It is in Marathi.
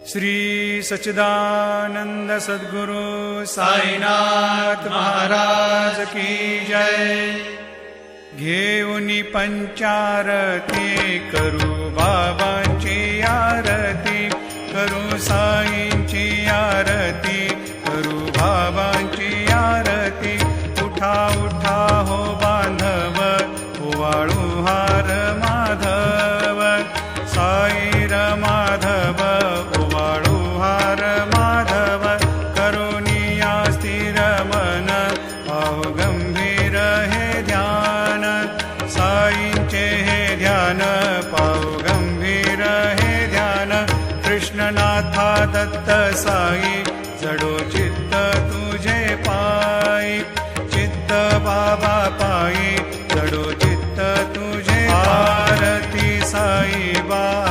श्री सच्चिदानंद सद्गुरु साईनाथ महाराज की जय। घेऊनी पंचारती करू बाबांची आरती, करू साईंची आरती, करू बाबांची आरती। उठा उठा हो बांधव, ओवाळू हार माधव, साईर माधव ओवाळू हार माधव। करुणिया स्थिर मन, पाहु गंभीर हे ध्यान, साईंचे हे ध्यान, पाहु गंभीर हे ध्यान। कृष्णनाथा दत्त साई, जडो चित्त तुझे पायी, चित्त बाबा पायी, जडो चित्त तुझे। आरती साई बा